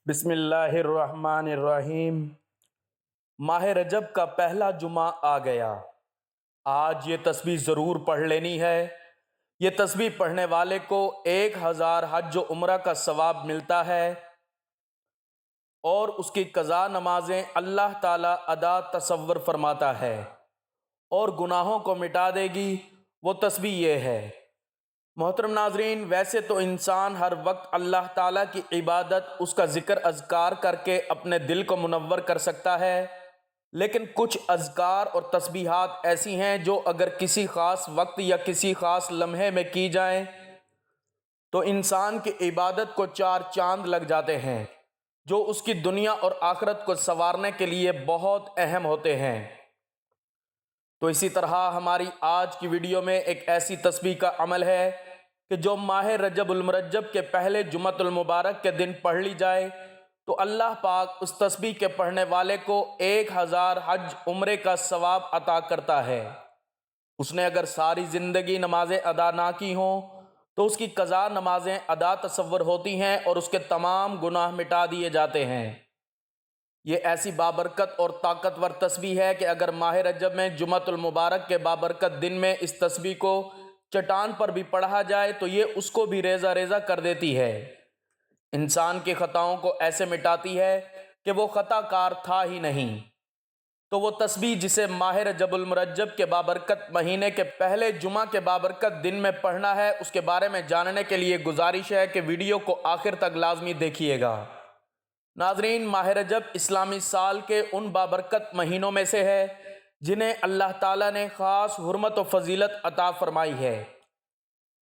بسم اللہ الرحمن الرحیم۔ ماہ رجب کا پہلا جمعہ آ گیا۔ آج یہ تسبیح ضرور پڑھ لینی ہے۔ یہ تسبیح پڑھنے والے کو 1000 حج و عمرہ کا ثواب ملتا ہے اور اس کی قضا نمازیں اللہ تعالیٰ ادا تصور فرماتا ہے اور گناہوں کو مٹا دے گی۔ وہ تسبیح یہ ہے۔ محترم ناظرین، ویسے تو انسان ہر وقت اللہ تعالیٰ کی عبادت، اس کا ذکر اذکار کر کے اپنے دل کو منور کر سکتا ہے، لیکن کچھ اذکار اور تسبیحات ایسی ہیں جو اگر کسی خاص وقت یا کسی خاص لمحے میں کی جائیں تو انسان کی عبادت کو 4 چاند لگ جاتے ہیں، جو اس کی دنیا اور آخرت کو سنوارنے کے لیے بہت اہم ہوتے ہیں۔ تو اسی طرح ہماری آج کی ویڈیو میں ایک ایسی تسبیح کا عمل ہے کہ جو ماہ رجب المرجب کے پہلے جمعۃ المبارک کے دن پڑھ لی جائے تو اللہ پاک اس تسبیح کے پڑھنے والے کو 1000 حج عمرے کا ثواب عطا کرتا ہے۔ اس نے اگر ساری زندگی نمازیں ادا نہ کی ہوں تو اس کی قضا نمازیں ادا تصور ہوتی ہیں اور اس کے تمام گناہ مٹا دیے جاتے ہیں۔ یہ ایسی بابرکت اور طاقتور تسبیح ہے کہ اگر ماہ رجب میں جمعۃ المبارک کے بابرکت دن میں اس تسبیح کو چٹان پر بھی پڑھا جائے تو یہ اس کو بھی ریزہ ریزہ کر دیتی ہے، انسان کی خطاؤں کو ایسے مٹاتی ہے کہ وہ خطا کار تھا ہی نہیں۔ تو وہ تسبیح جسے ماہ رجب المرجب کے بابرکت مہینے کے پہلے جمعہ کے بابرکت دن میں پڑھنا ہے، اس کے بارے میں جاننے کے لیے گزارش ہے کہ ویڈیو کو آخر تک لازمی دیکھیے گا۔ ناظرین، ماہ رجب اسلامی سال کے ان بابرکت مہینوں میں سے ہے جنہیں اللہ تعالیٰ نے خاص حرمت و فضیلت عطا فرمائی ہے۔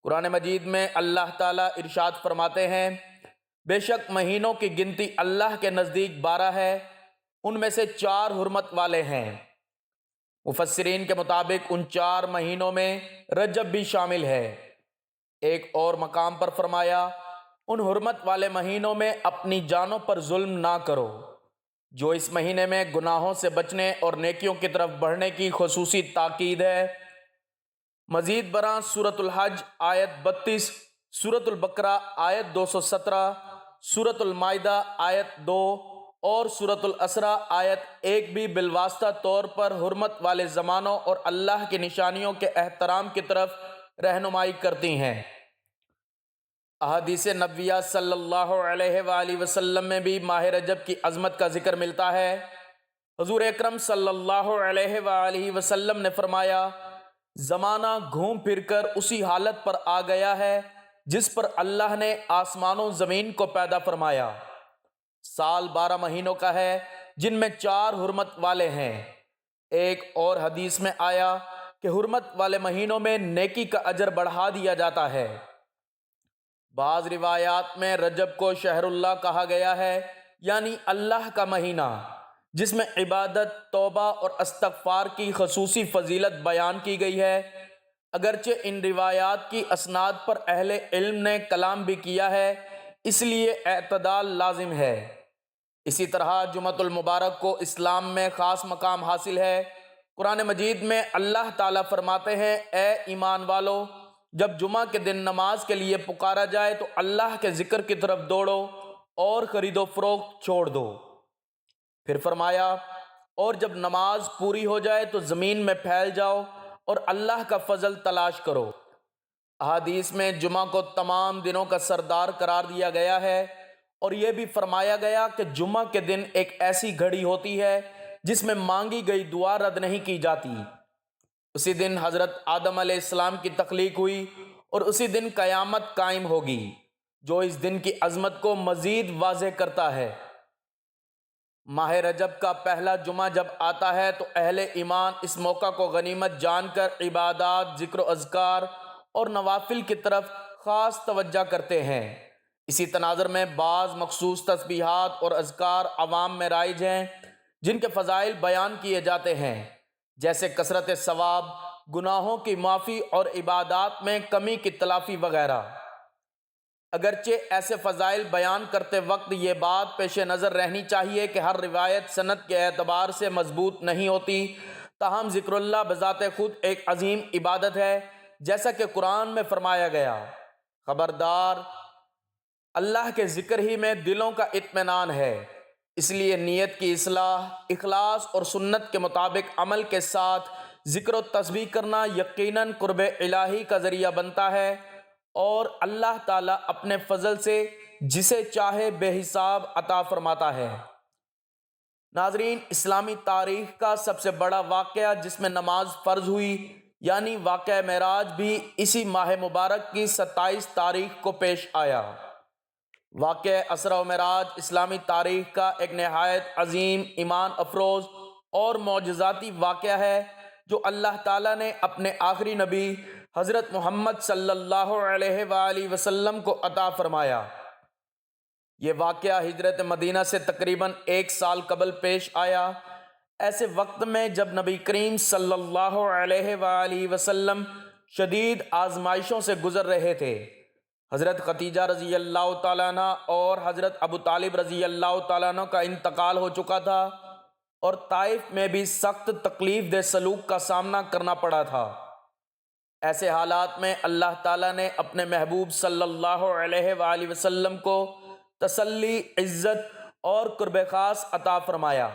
قرآن مجید میں اللہ تعالیٰ ارشاد فرماتے ہیں، بے شک مہینوں کی گنتی اللہ کے نزدیک 12 ہے، ان میں سے 4 حرمت والے ہیں۔ مفسرین کے مطابق ان 4 مہینوں میں رجب بھی شامل ہے۔ ایک اور مقام پر فرمایا، ان حرمت والے مہینوں میں اپنی جانوں پر ظلم نہ کرو۔ جو اس مہینے میں گناہوں سے بچنے اور نیکیوں کی طرف بڑھنے کی خصوصی تاکید ہے۔ مزید برآں سورۃ الحج آیت 32، سورۃ البقرہ آیت 217، سورۃ المائدہ آیت 2 اور سورۃ الاسراء آیت 1 بھی بالواسطہ طور پر حرمت والے زمانوں اور اللہ کی نشانیوں کے احترام کی طرف رہنمائی کرتی ہیں۔ احادیث نبویہ صلی اللہ علیہ وآلہ وسلم میں بھی ماہ رجب کی عظمت کا ذکر ملتا ہے۔ حضور اکرم صلی اللہ علیہ وآلہ وسلم نے فرمایا، زمانہ گھوم پھر کر اسی حالت پر آ گیا ہے جس پر اللہ نے آسمان و زمین کو پیدا فرمایا۔ سال 12 مہینوں کا ہے جن میں 4 حرمت والے ہیں۔ ایک اور حدیث میں آیا کہ حرمت والے مہینوں میں نیکی کا اجر بڑھا دیا جاتا ہے۔ بعض روایات میں رجب کو شہر اللہ کہا گیا ہے، یعنی اللہ کا مہینہ، جس میں عبادت، توبہ اور استغفار کی خصوصی فضیلت بیان کی گئی ہے۔ اگرچہ ان روایات کی اسناد پر اہل علم نے کلام بھی کیا ہے، اس لیے اعتدال لازم ہے۔ اسی طرح جمعۃ المبارک کو اسلام میں خاص مقام حاصل ہے۔ قرآن مجید میں اللہ تعالیٰ فرماتے ہیں، اے ایمان والو، جب جمعہ کے دن نماز کے لیے پکارا جائے تو اللہ کے ذکر کی طرف دوڑو اور خرید و فروخت چھوڑ دو۔ پھر فرمایا، اور جب نماز پوری ہو جائے تو زمین میں پھیل جاؤ اور اللہ کا فضل تلاش کرو۔ احادیث میں جمعہ کو تمام دنوں کا سردار قرار دیا گیا ہے اور یہ بھی فرمایا گیا کہ جمعہ کے دن ایک ایسی گھڑی ہوتی ہے جس میں مانگی گئی دعا رد نہیں کی جاتی۔ اسی دن حضرت آدم علیہ السلام کی تخلیق ہوئی اور اسی دن قیامت قائم ہوگی، جو اس دن کی عظمت کو مزید واضح کرتا ہے۔ ماہ رجب کا پہلا جمعہ جب آتا ہے تو اہل ایمان اس موقع کو غنیمت جان کر عبادات، ذکر و اذکار اور نوافل کی طرف خاص توجہ کرتے ہیں۔ اسی تناظر میں بعض مخصوص تسبیحات اور اذکار عوام میں رائج ہیں جن کے فضائل بیان کیے جاتے ہیں، جیسے کثرت ثواب، گناہوں کی معافی اور عبادات میں کمی کی تلافی وغیرہ۔ اگرچہ ایسے فضائل بیان کرتے وقت یہ بات پیش نظر رہنی چاہیے کہ ہر روایت سند کے اعتبار سے مضبوط نہیں ہوتی، تاہم ذکر اللہ بذات خود ایک عظیم عبادت ہے، جیسا کہ قرآن میں فرمایا گیا، خبردار اللہ کے ذکر ہی میں دلوں کا اطمینان ہے، اس لیے نیت کی اصلاح، اخلاص اور سنت کے مطابق عمل کے ساتھ ذکر و تسبیح کرنا یقیناً قرب الہی کا ذریعہ بنتا ہے، اور اللہ تعالیٰ اپنے فضل سے جسے چاہے بے حساب عطا فرماتا ہے۔ ناظرین، اسلامی تاریخ کا سب سے بڑا واقعہ جس میں نماز فرض ہوئی، یعنی واقعہ معراج، بھی اسی ماہ مبارک کی 27 تاریخ کو پیش آیا۔ واقعہ اسرا و معراج اسلامی تاریخ کا ایک نہایت عظیم، ایمان افروز اور معجزاتی واقعہ ہے جو اللہ تعالیٰ نے اپنے آخری نبی حضرت محمد صلی اللہ علیہ وآلہ وسلم کو عطا فرمایا۔ یہ واقعہ ہجرت مدینہ سے تقریباً 1 سال قبل پیش آیا، ایسے وقت میں جب نبی کریم صلی اللہ علیہ وآلہ وسلم شدید آزمائشوں سے گزر رہے تھے۔ حضرت خدیجہ رضی اللہ تعالیٰ عنہ اور حضرت ابو طالب رضی اللہ تعالیٰ عنہ کا انتقال ہو چکا تھا، اور طائف میں بھی سخت تکلیف دہ سلوک کا سامنا کرنا پڑا تھا۔ ایسے حالات میں اللہ تعالیٰ نے اپنے محبوب صلی اللہ علیہ وآلہ وسلم کو تسلی، عزت اور قرب خاص عطا فرمایا۔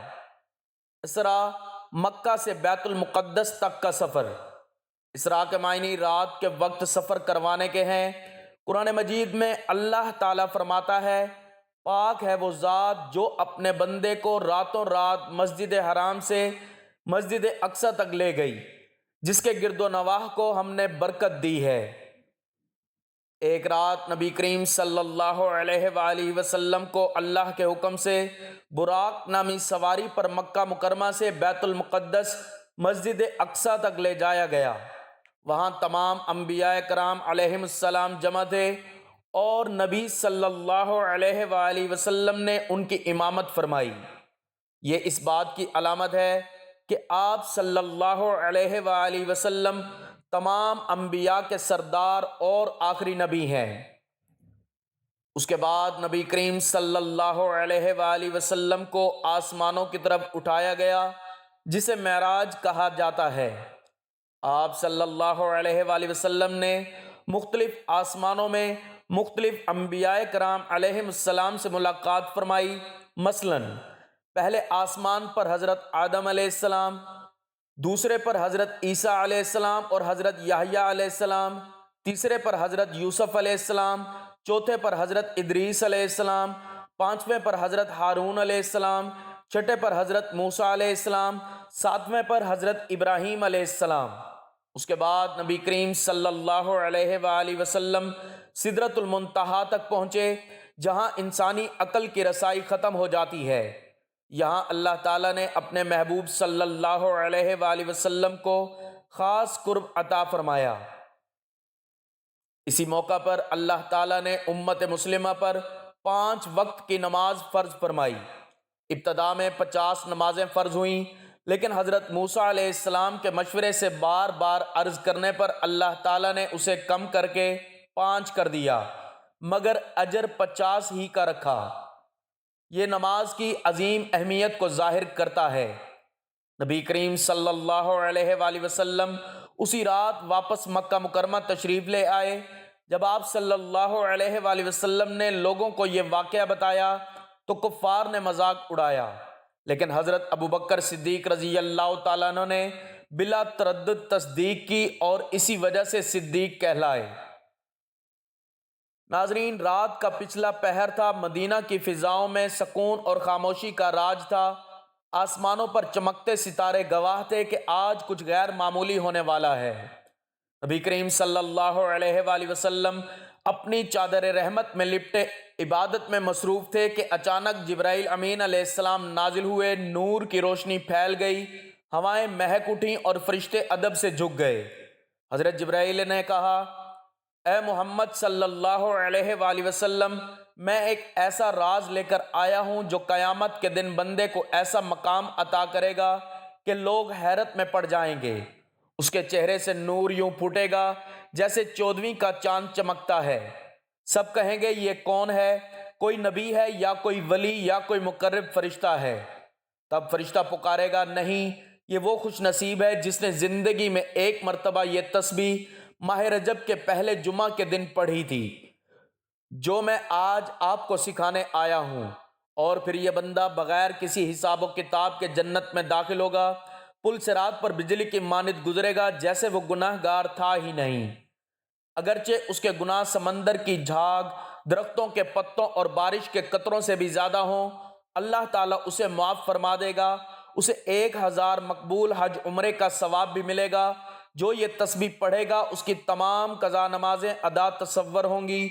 اسرا، مکہ سے بیت المقدس تک کا سفر۔ اسرا کے معنی رات کے وقت سفر کروانے کے ہیں۔ قرآن مجید میں اللہ تعالیٰ فرماتا ہے، پاک ہے وہ ذات جو اپنے بندے کو راتوں رات مسجد حرام سے مسجد اقصی تک لے گئی، جس کے گرد و نواح کو ہم نے برکت دی ہے۔ ایک رات نبی کریم صلی اللہ علیہ وآلہ وسلم کو اللہ کے حکم سے براق نامی سواری پر مکہ مکرمہ سے بیت المقدس مسجد اقصی تک لے جایا گیا۔ وہاں تمام انبیاء کرام علیہم السلام جمع تھے، اور نبی صلی اللہ علیہ وآلہ وسلم نے ان کی امامت فرمائی۔ یہ اس بات کی علامت ہے کہ آپ صلی اللہ علیہ وآلہ وسلم تمام انبیاء کے سردار اور آخری نبی ہیں۔ اس کے بعد نبی کریم صلی اللہ علیہ وآلہ وسلم کو آسمانوں کی طرف اٹھایا گیا، جسے معراج کہا جاتا ہے۔ آپ صلی اللہ علیہ وآلہ وسلم نے مختلف آسمانوں میں مختلف انبیاء کرام علیہم السلام سے ملاقات فرمائی۔ مثلاً پہلے آسمان پر حضرت آدم علیہ السلام، دوسرے پر حضرت عیسیٰ علیہ السلام اور حضرت یحییٰ علیہ السلام، تیسرے پر حضرت یوسف علیہ السلام، چوتھے پر حضرت ادریس علیہ السلام، پانچویں پر حضرت ہارون علیہ السلام، چھٹے پر حضرت موسیٰ علیہ السلام، ساتویں پر حضرت ابراہیم علیہ السلام۔ اس کے بعد نبی کریم صلی اللہ علیہ وآلہ وسلم سدرۃ المنتہا تک پہنچے، جہاں انسانی عقل کی رسائی ختم ہو جاتی ہے۔ یہاں اللہ تعالیٰ نے اپنے محبوب صلی اللہ علیہ وآلہ وسلم کو خاص قرب عطا فرمایا۔ اسی موقع پر اللہ تعالیٰ نے امت مسلمہ پر 5 وقت کی نماز فرض فرمائی۔ ابتدا میں 50 نمازیں فرض ہوئیں، لیکن حضرت موسیٰ علیہ السلام کے مشورے سے بار بار عرض کرنے پر اللہ تعالیٰ نے اسے کم کر کے 5 کر دیا، مگر اجر 50 ہی کا رکھا۔ یہ نماز کی عظیم اہمیت کو ظاہر کرتا ہے۔ نبی کریم صلی اللہ علیہ وآلہ وسلم اسی رات واپس مکہ مکرمہ تشریف لے آئے۔ جب آپ صلی اللہ علیہ وآلہ وسلم نے لوگوں کو یہ واقعہ بتایا تو کفار نے مذاق اڑایا، لیکن حضرت ابوبکر صدیق رضی اللہ تعالیٰ عنہ نے بلا تردد تصدیق کی اور اسی وجہ سے صدیق کہلائے۔ ناظرین، رات کا پچھلا پہر تھا۔ مدینہ کی فضاؤں میں سکون اور خاموشی کا راج تھا۔ آسمانوں پر چمکتے ستارے گواہ تھے کہ آج کچھ غیر معمولی ہونے والا ہے۔ نبی کریم صلی اللہ علیہ وآلہ وسلم اپنی چادر رحمت میں لپٹے عبادت میں مصروف تھے کہ اچانک جبرائیل امین علیہ السلام نازل ہوئے۔ نور کی روشنی پھیل گئی، ہوائیں مہک اٹھیں اور فرشتے ادب سے جھک گئے۔ حضرت جبرائیل نے کہا، اے محمد صلی اللہ علیہ وآلہ وسلم، میں ایک ایسا راز لے کر آیا ہوں جو قیامت کے دن بندے کو ایسا مقام عطا کرے گا کہ لوگ حیرت میں پڑ جائیں گے۔ اس کے چہرے سے نور یوں پھوٹے گا جیسے 14ویں کا چاند چمکتا ہے۔ سب کہیں گے یہ کون ہے؟ کوئی نبی ہے یا کوئی ولی یا کوئی مقرب فرشتہ ہے؟ تب فرشتہ پکارے گا، نہیں، یہ وہ خوش نصیب ہے جس نے زندگی میں ایک مرتبہ یہ تسبیح ماہ رجب کے پہلے جمعہ کے دن پڑھی تھی۔ جو میں آج آپ کو سکھانے آیا ہوں، اور پھر یہ بندہ بغیر کسی حساب و کتاب کے جنت میں داخل ہوگا، پل صراط پر بجلی کی مانند گزرے گا جیسے وہ گناہ گار تھا ہی نہیں، اگرچہ اس کے گناہ سمندر کی جھاگ، درختوں کے پتوں اور بارش کے قطروں سے بھی زیادہ ہوں۔ اللہ تعالیٰ اسے معاف فرما دے گا، اسے 1000 مقبول حج عمرے کا ثواب بھی ملے گا۔ جو یہ تسبیح پڑھے گا اس کی تمام قضا نمازیں ادا تصور ہوں گی۔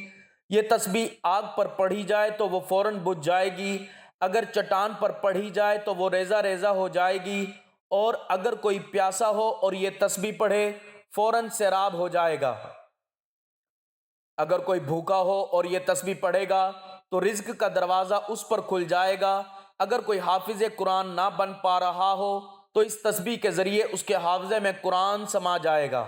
یہ تسبیح آگ پر پڑھی جائے تو وہ فوراً بجھ جائے گی، اگر چٹان پر پڑھی جائے تو وہ ریزہ ریزہ ہو جائے گی، اور اگر کوئی پیاسا ہو اور یہ تسبیح پڑھے فوراً سیراب ہو جائے گا۔ اگر کوئی بھوکا ہو اور یہ تسبیح پڑھے گا تو رزق کا دروازہ اس پر کھل جائے گا۔ اگر کوئی حافظ قرآن نہ بن پا رہا ہو تو اس تسبیح کے ذریعے اس کے حافظے میں قرآن سما جائے گا۔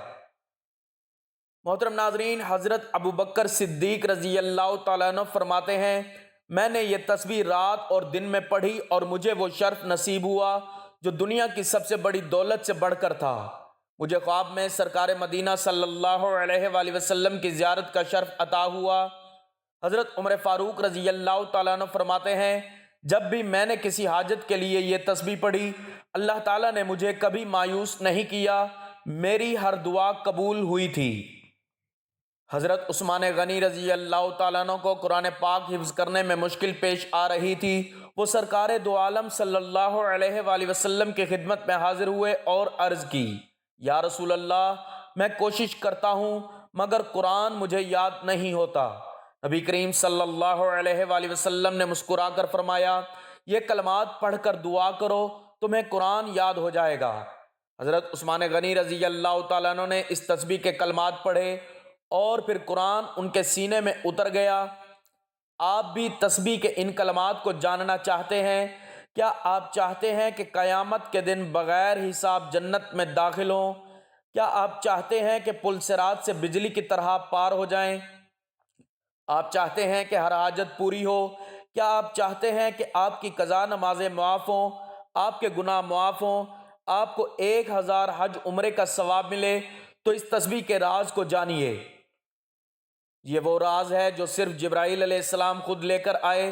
محترم ناظرین، حضرت ابوبکر صدیق رضی اللہ تعالیٰ عنہ فرماتے ہیں، میں نے یہ تسبیح رات اور دن میں پڑھی اور مجھے وہ شرف نصیب ہوا جو دنیا کی سب سے بڑی دولت سے بڑھ کر تھا۔ مجھے خواب میں سرکار مدینہ صلی اللہ علیہ وآلہ وسلم کی زیارت کا شرف عطا ہوا۔ حضرت عمر فاروق رضی اللہ تعالیٰ عنہ فرماتے ہیں، جب بھی میں نے کسی حاجت کے لیے یہ تسبیح پڑھی، اللہ تعالیٰ نے مجھے کبھی مایوس نہیں کیا، میری ہر دعا قبول ہوئی تھی۔ حضرت عثمان غنی رضی اللہ تعالیٰ عنہ کو قرآن پاک حفظ کرنے میں مشکل پیش آ رہی تھی۔ وہ سرکار دو عالم صلی اللہ علیہ وآلہ وسلم کی خدمت میں حاضر ہوئے اور عرض کی، یا رسول اللہ، میں کوشش کرتا ہوں مگر قرآن مجھے یاد نہیں ہوتا۔ نبی کریم صلی اللہ علیہ وآلہ وسلم نے مسکرا کر فرمایا، یہ کلمات پڑھ کر دعا کرو، تمہیں قرآن یاد ہو جائے گا۔ حضرت عثمان غنی رضی اللہ تعالیٰ عنہ نے اس تسبیح کے کلمات پڑھے اور پھر قرآن ان کے سینے میں اتر گیا۔ آپ بھی تسبیح کے ان کلمات کو جاننا چاہتے ہیں؟ کیا آپ چاہتے ہیں کہ قیامت کے دن بغیر حساب جنت میں داخل ہوں؟ کیا آپ چاہتے ہیں کہ پل صراط سے بجلی کی طرح پار ہو جائیں؟ آپ چاہتے ہیں کہ ہر حاجت پوری ہو؟ کیا آپ چاہتے ہیں کہ آپ کی قضا نمازیں معاف ہوں، آپ کے گناہ معاف ہوں، آپ کو 1000 حج عمرے کا ثواب ملے؟ تو اس تسبیح کے راز کو جانیے۔ یہ وہ راز ہے جو صرف جبرائیل علیہ السلام خود لے کر آئے۔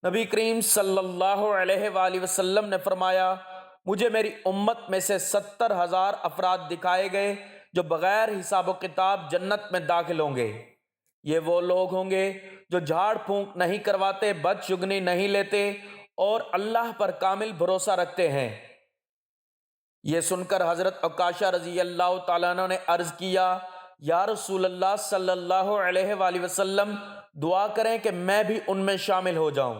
نبی کریم صلی اللہ علیہ وآلہ وسلم نے فرمایا، مجھے میری امت میں سے 70,000 افراد دکھائے گئے جو بغیر حساب و کتاب جنت میں داخل ہوں گے۔ یہ وہ لوگ ہوں گے جو جھاڑ پھونک نہیں کرواتے، بدشگنی نہیں لیتے اور اللہ پر کامل بھروسہ رکھتے ہیں۔ یہ سن کر حضرت عکاشہ رضی اللہ تعالیٰ عنہ نے عرض کیا، یا رسول اللہ صلی اللہ علیہ وآلہ وسلم، دعا کریں کہ میں بھی ان میں شامل ہو جاؤں۔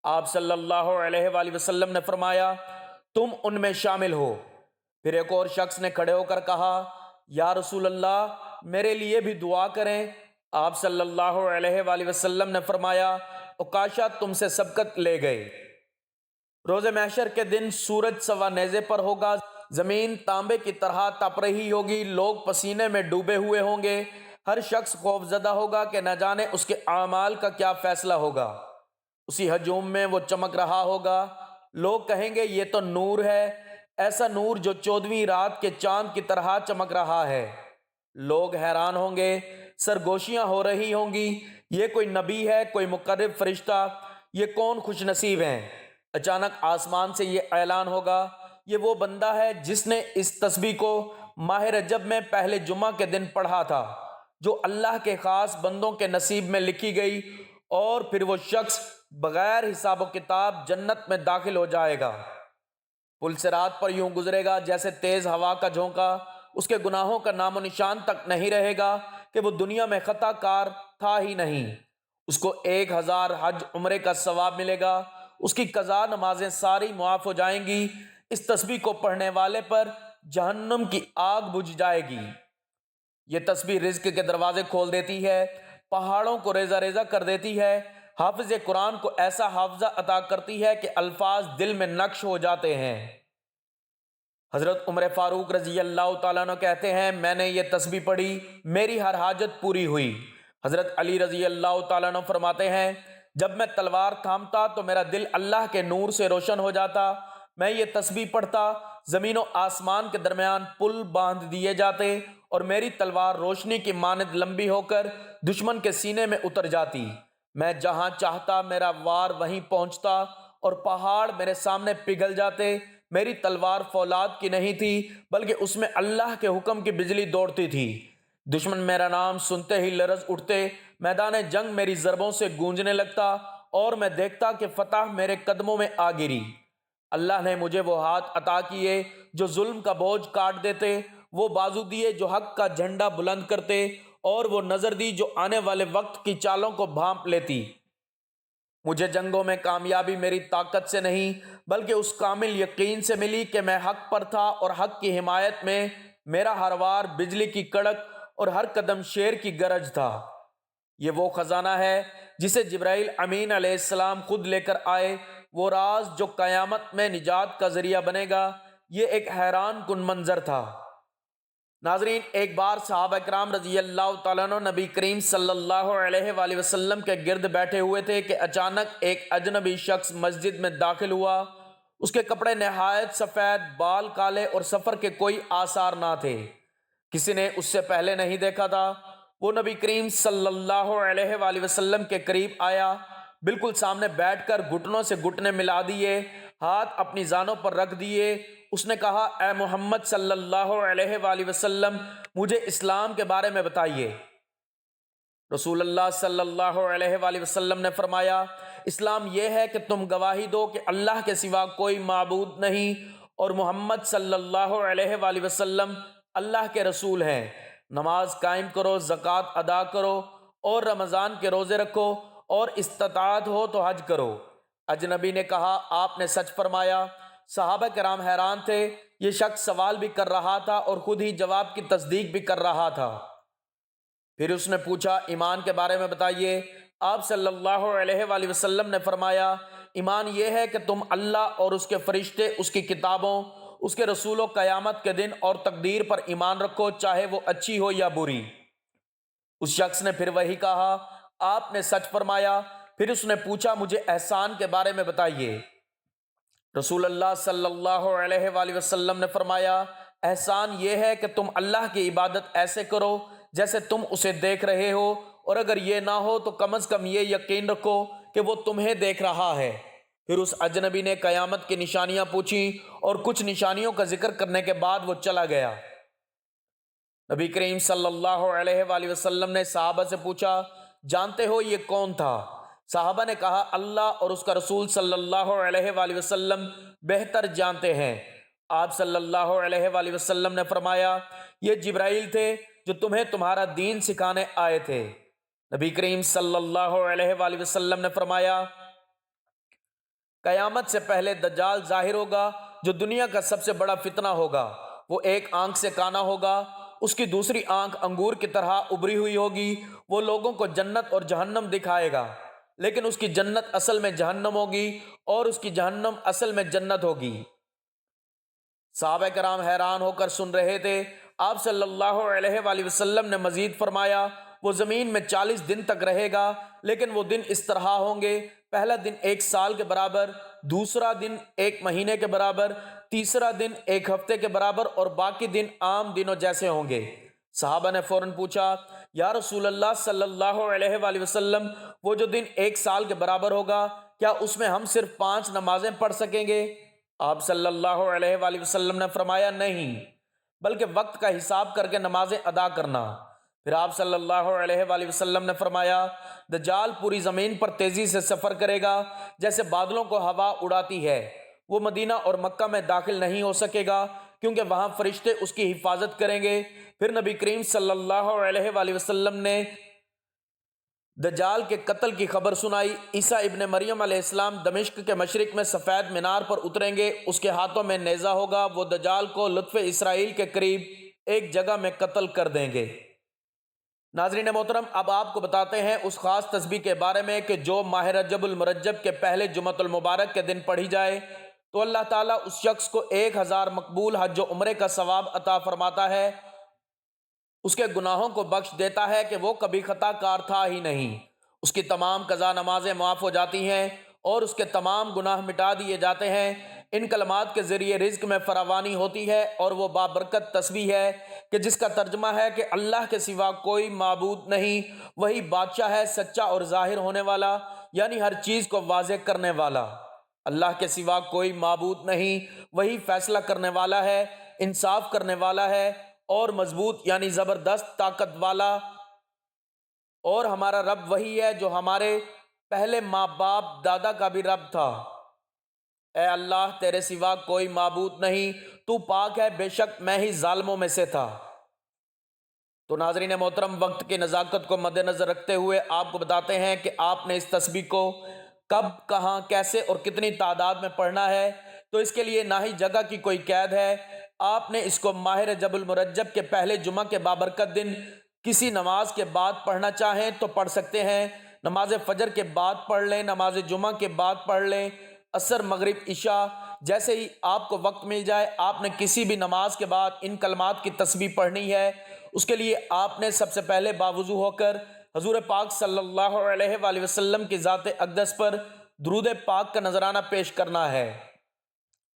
آپ صلی اللہ علیہ وآلہ وسلم نے فرمایا، تم ان میں شامل ہو۔ پھر ایک اور شخص نے کھڑے ہو کر کہا، یا رسول اللہ، میرے لیے بھی دعا کریں۔ آپ صلی اللہ علیہ وآلہ وسلم نے فرمایا، عکاشہ تم سے سبقت لے گئے۔ روز محشر کے دن سورج سوا نیزے پر ہوگا، زمین تانبے کی طرح تپ رہی ہوگی، لوگ پسینے میں ڈوبے ہوئے ہوں گے، ہر شخص خوف زدہ ہوگا کہ نہ جانے اس کے اعمال کا کیا فیصلہ ہوگا۔ اسی ہجوم میں وہ چمک رہا ہوگا، لوگ کہیں گے یہ تو نور ہے، ایسا نور جو 14ویں رات کے چاند کی طرح چمک رہا ہے۔ لوگ حیران ہوں گے، سرگوشیاں ہو رہی ہوں گی، یہ کوئی نبی ہے، کوئی مقرب فرشتہ، یہ کون خوش نصیب ہیں۔ اچانک آسمان سے یہ اعلان ہوگا، یہ وہ بندہ ہے جس نے اس تسبیح کو ماہ رجب میں پہلے جمعہ کے دن پڑھا تھا، جو اللہ کے خاص بندوں کے نصیب میں لکھی گئی، اور پھر وہ شخص بغیر حساب و کتاب جنت میں داخل ہو جائے گا۔ پل صراط پر یوں گزرے گا جیسے تیز ہوا کا جھونکا، اس کے گناہوں کا نام و نشان تک نہیں رہے گا کہ وہ دنیا میں خطا کار تھا ہی نہیں۔ اس کو 1000 حج عمرے کا ثواب ملے گا، اس کی قضا نمازیں ساری معاف ہو جائیں گی، اس تسبیح کو پڑھنے والے پر جہنم کی آگ بجھ جائے گی۔ یہ تسبیح رزق کے دروازے کھول دیتی ہے، پہاڑوں کو ریزہ ریزہ کر دیتی ہے، حافظ قرآن کو ایسا حافظہ عطا کرتی ہے کہ الفاظ دل میں نقش ہو جاتے ہیں۔ حضرت عمر فاروق رضی اللہ تعالیٰ عنہ کہتے ہیں، میں نے یہ تسبیح پڑھی، میری ہر حاجت پوری ہوئی۔ حضرت علی رضی اللہ تعالیٰ عنہ فرماتے ہیں، جب میں تلوار تھامتا تو میرا دل اللہ کے نور سے روشن ہو جاتا، میں یہ تسبیح پڑھتا زمین و آسمان کے درمیان پل باندھ دیے جاتے اور میری تلوار روشنی کی مانند لمبی ہو کر دشمن کے سینے میں اتر جاتی۔ میں جہاں چاہتا میرا وار وہیں پہنچتا اور پہاڑ میرے سامنے پگھل جاتے۔ میری تلوار فولاد کی نہیں تھی بلکہ اس میں اللہ کے حکم کی بجلی دوڑتی تھی۔ دشمن میرا نام سنتے ہی لرز اٹھتے، میدان جنگ میری ضربوں سے گونجنے لگتا اور میں دیکھتا کہ فتح میرے قدموں میں آ گری۔ اللہ نے مجھے وہ ہاتھ عطا کیے جو ظلم کا بوجھ کاٹ دیتے، وہ بازو دیے جو حق کا جھنڈا بلند کرتے، اور وہ نظر دی جو آنے والے وقت کی چالوں کو بھانپ لیتی۔ مجھے جنگوں میں کامیابی میری طاقت سے نہیں بلکہ اس کامل یقین سے ملی کہ میں حق پر تھا، اور حق کی حمایت میں میرا ہر وار بجلی کی کڑک اور ہر قدم شیر کی گرج تھا۔ یہ وہ خزانہ ہے جسے جبرائیل امین علیہ السلام خود لے کر آئے، وہ راز جو قیامت میں نجات کا ذریعہ بنے گا۔ یہ ایک حیران کن منظر تھا۔ ناظرین، ایک بار صحابہ کرام رضی اللہ تعالیٰ عنہ نبی کریم صلی اللہ علیہ وآلہ وسلم کے گرد بیٹھے ہوئے تھے کہ اچانک ایک اجنبی شخص مسجد میں داخل ہوا۔ اس کے کپڑے نہایت سفید، بال کالے اور سفر کے کوئی آثار نہ تھے۔ کسی نے اس سے پہلے نہیں دیکھا تھا۔ وہ نبی کریم صلی اللہ علیہ وآلہ وسلم کے قریب آیا، بالکل سامنے بیٹھ کر گھٹنوں سے گھٹنے ملا دیے، ہاتھ اپنی زانوں پر رکھ دیے۔ اس نے کہا، اے محمد صلی اللہ علیہ وآلہ وسلم، مجھے اسلام کے بارے میں بتائیے۔ رسول اللہ صلی اللہ علیہ وآلہ وسلم نے فرمایا، اسلام یہ ہے کہ تم گواہی دو کہ اللہ کے سوا کوئی معبود نہیں اور محمد صلی اللہ علیہ وآلہ وسلم اللہ کے رسول ہیں۔ نماز قائم کرو، زکوٰۃ ادا کرو اور رمضان کے روزے رکھو، اور استطاعت ہو تو حج کرو۔ اجنبی نے کہا، آپ نے سچ فرمایا۔ صحابہ کرام حیران تھے۔ یہ شخص سوال بھی کر رہا تھا اور خود ہی جواب کی تصدیق بھی کر رہا تھا۔ پھر اس نے پوچھا، ایمان کے بارے میں بتائیے۔ آپ صلی اللہ علیہ وآلہ وسلم نے فرمایا، ایمان یہ ہے کہ تم اللہ اور اس کے فرشتے، اس کی کتابوں، اس کے رسولوں، قیامت کے دن اور تقدیر پر ایمان رکھو، چاہے وہ اچھی ہو یا بری۔ اس شخص نے پھر وہی کہا، آپ نے سچ فرمایا۔ پھر اس نے پوچھا، مجھے احسان کے بارے میں بتائیے۔ رسول اللہ صلی اللہ علیہ وآلہ وسلم نے فرمایا، احسان یہ ہے کہ تم اللہ کی عبادت ایسے کرو جیسے تم اسے دیکھ رہے ہو، اور اگر یہ نہ ہو تو کم از کم یہ یقین رکھو کہ وہ تمہیں دیکھ رہا ہے۔ پھر اس اجنبی نے قیامت کی نشانیاں پوچھی اور کچھ نشانیوں کا ذکر کرنے کے بعد وہ چلا گیا۔ نبی کریم صلی اللہ علیہ وآلہ وسلم نے صحابہ سے پوچھا، جانتے ہو یہ کون تھا؟ صحابہ نے کہا، اللہ اور اس کا رسول صلی اللہ علیہ وآلہ وسلم بہتر جانتے ہیں۔ آپ صلی اللہ علیہ وآلہ وسلم نے فرمایا، یہ جبرائیل تھے جو تمہیں تمہارا دین سکھانے آئے تھے۔ نبی کریم صلی اللہ علیہ وآلہ وسلم نے فرمایا، قیامت سے پہلے دجال ظاہر ہوگا جو دنیا کا سب سے بڑا فتنہ ہوگا۔ وہ ایک آنکھ سے کانا ہوگا، اس کی دوسری آنکھ انگور کی طرح ابری ہوئی ہوگی۔ وہ لوگوں کو جنت اور جہنم دکھائے گا، لیکن اس کی جنت اصل میں جہنم ہوگی اور اس کی جہنم اصل میں جنت ہوگی۔ صحابہ کرام حیران ہو کر سن رہے تھے۔ آپ صلی اللہ علیہ وآلہ وسلم نے مزید فرمایا، وہ زمین میں 40 دن تک رہے گا، لیکن وہ دن اس طرح ہوں گے، پہلا دن 1 سال کے برابر، دوسرا دن 1 مہینے کے برابر، تیسرا دن 1 ہفتے کے برابر، اور باقی دن عام دنوں جیسے ہوں گے۔ صحابہ نے فوراً پوچھا، یا رسول اللہ صلی اللہ علیہ وآلہ وسلم، وہ جو دن 1 سال کے برابر ہوگا، کیا اس میں ہم صرف 5 نمازیں پڑھ سکیں گے؟ آپ صلی اللہ علیہ وآلہ وسلم نے فرمایا، نہیں، بلکہ وقت کا حساب کر کے نمازیں ادا کرنا۔ پھر آپ صلی اللہ علیہ وآلہ وسلم نے فرمایا، دجال پوری زمین پر تیزی سے سفر کرے گا جیسے بادلوں کو ہوا اڑاتی ہے۔ وہ مدینہ اور مکہ میں داخل نہیں ہو سکے گا کیونکہ وہاں فرشتے اس کی حفاظت کریں گے۔ پھر نبی کریم صلی اللہ علیہ وآلہ وسلم نے دجال کے قتل کی خبر سنائی۔ عیسیٰ ابن مریم علیہ السلام دمشق کے مشرق میں سفید مینار پر اتریں گے، اس کے ہاتھوں میں نیزہ ہوگا، وہ دجال کو لطف اسرائیل کے قریب ایک جگہ میں قتل کر دیں گے۔ ناظرین محترم، اب آپ کو بتاتے ہیں اس خاص تسبیح کے بارے میں کہ جو ماہ رجب المرجب کے پہلے جمعۃ المبارک کے دن پڑھی جائے تو اللہ تعالیٰ اس شخص کو 1000 مقبول حج و عمرے کا ثواب عطا فرماتا ہے، اس کے گناہوں کو بخش دیتا ہے کہ وہ کبھی خطا کار تھا ہی نہیں، اس کی تمام قضا نمازیں معاف ہو جاتی ہیں اور اس کے تمام گناہ مٹا دیے جاتے ہیں۔ ان کلمات کے ذریعے رزق میں فراوانی ہوتی ہے، اور وہ بابرکت تسبیح ہے کہ جس کا ترجمہ ہے کہ اللہ کے سوا کوئی معبود نہیں، وہی بادشاہ ہے سچا اور ظاہر ہونے والا، یعنی ہر چیز کو واضح کرنے والا۔ اللہ کے سوا کوئی معبود نہیں، وہی فیصلہ کرنے والا ہے، انصاف کرنے والا ہے، اور مضبوط یعنی زبردست طاقت والا۔ اور ہمارا رب وہی ہے جو ہمارے پہلے ماں باپ دادا کا بھی رب تھا۔ اے اللہ، تیرے سوا کوئی معبود نہیں، تو پاک ہے، بے شک میں ہی ظالموں میں سے تھا۔ تو ناظرین محترم، وقت کی نزاکت کو مد نظر رکھتے ہوئے آپ کو بتاتے ہیں کہ آپ نے اس تسبیح کو کب، کہاں، کیسے اور کتنی تعداد میں پڑھنا ہے۔ تو اس کے لیے نہ ہی جگہ کی کوئی قید ہے، آپ نے اس کو ماہ رجب المرجب کے پہلے جمعہ کے بابرکت دن کسی نماز کے بعد پڑھنا چاہیں تو پڑھ سکتے ہیں۔ نماز فجر کے بعد پڑھ لیں، نماز جمعہ کے بعد پڑھ لیں، عصر، مغرب، عشاء، جیسے ہی آپ کو وقت مل جائے آپ نے کسی بھی نماز کے بعد ان کلمات کی تسبیح پڑھنی ہے۔ اس کے لیے آپ نے سب سے پہلے باوضو ہو کر حضور پاک صلی اللہ علیہ وآلہ وسلم کی ذات اقدس پر درود پاک کا نذرانہ پیش کرنا ہے۔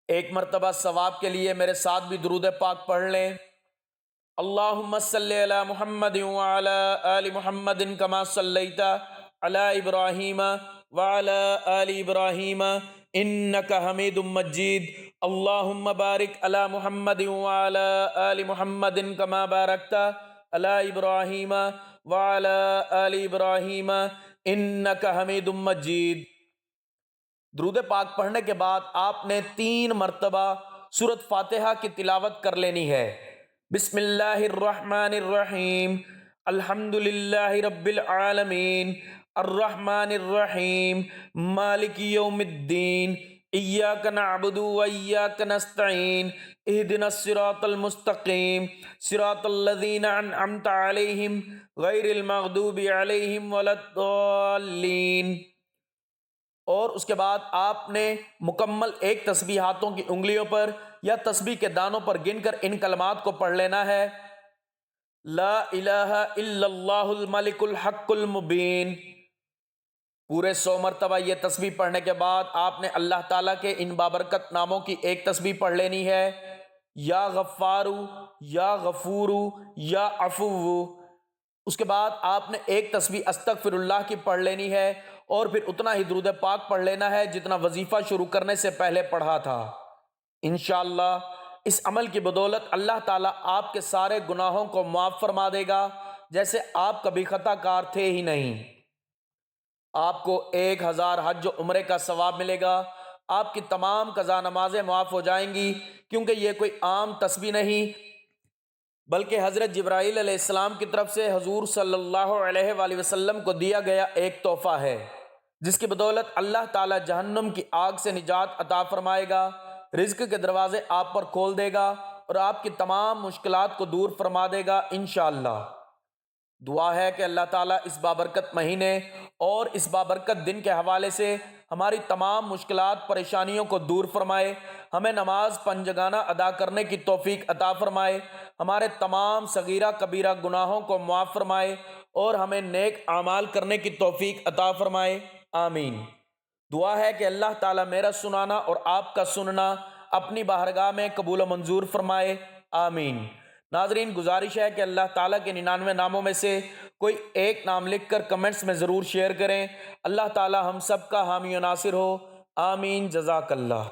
ایک مرتبہ ثواب کے لیے میرے ساتھ بھی درود پاک پڑھ لیں۔ اللہم صلی علی محمد وعلی آل محمد کما صلیت علی ابراہیم وعلی آل ابراہیم انک حمید مجید۔ اللہم بارک علی محمد وعلی آل محمد کما بارکت علی ابراہیم وعلی آل ابراہیم انک حمید مجید۔ درود پاک پڑھنے کے بعد آپ نے 3 مرتبہ سورۃ فاتحہ کی تلاوت کر لینی ہے۔ بسم اللہ الرحمن الرحیم، الحمد للہ رب العالمین، الرحمن الرحیم، مالک یوم الدین، ایاک نعبد و ایاک نستعین، اہدنا الصراط المستقیم، صراط الذین انعمت علیہم غیر المغضوب علیہم ولا الضالین۔ اور اس کے بعد آپ نے مکمل ایک تسبیح ہاتھوں کی انگلیوں پر یا تسبیح کے دانوں پر گن کر ان کلمات کو پڑھ لینا ہے۔ لا الہ الا اللہ الملک الحق المبین۔ پورے 100 مرتبہ یہ تسبیح پڑھنے کے بعد آپ نے اللہ تعالیٰ کے ان بابرکت ناموں کی ایک تسبیح پڑھ لینی ہے، یا غفارو، یا غفورو، یا عفو۔ اس کے بعد آپ نے ایک تسبیح استغفر اللہ کی پڑھ لینی ہے، اور پھر اتنا ہی درود پاک پڑھ لینا ہے جتنا وظیفہ شروع کرنے سے پہلے پڑھا تھا۔ انشاءاللہ اس عمل کی بدولت اللہ تعالیٰ آپ کے سارے گناہوں کو معاف فرما دے گا، جیسے آپ کبھی خطا کار تھے ہی نہیں۔ آپ کو 1000 حج و عمرے کا ثواب ملے گا، آپ کی تمام قضا نمازیں معاف ہو جائیں گی، کیونکہ یہ کوئی عام تسبیح نہیں بلکہ حضرت جبرائیل علیہ السلام کی طرف سے حضور صلی اللہ علیہ وآلہ وسلم کو دیا گیا ایک تحفہ ہے، جس کی بدولت اللہ تعالیٰ جہنم کی آگ سے نجات عطا فرمائے گا، رزق کے دروازے آپ پر کھول دے گا، اور آپ کی تمام مشکلات کو دور فرما دے گا انشاءاللہ۔ دعا ہے کہ اللہ تعالیٰ اس بابرکت مہینے اور اس بابرکت دن کے حوالے سے ہماری تمام مشکلات، پریشانیوں کو دور فرمائے، ہمیں نماز پنجگانہ ادا کرنے کی توفیق عطا فرمائے، ہمارے تمام صغیرہ کبیرہ گناہوں کو معاف فرمائے، اور ہمیں نیک اعمال کرنے کی توفیق عطا فرمائے، آمین۔ دعا ہے کہ اللہ تعالیٰ میرا سنانا اور آپ کا سننا اپنی بارگاہ میں قبول و منظور فرمائے، آمین۔ ناظرین، گزارش ہے کہ اللہ تعالیٰ کے 99 ناموں میں سے کوئی ایک نام لکھ کر کمنٹس میں ضرور شیئر کریں۔ اللہ تعالیٰ ہم سب کا حامی و ناصر ہو، آمین، جزاک اللہ۔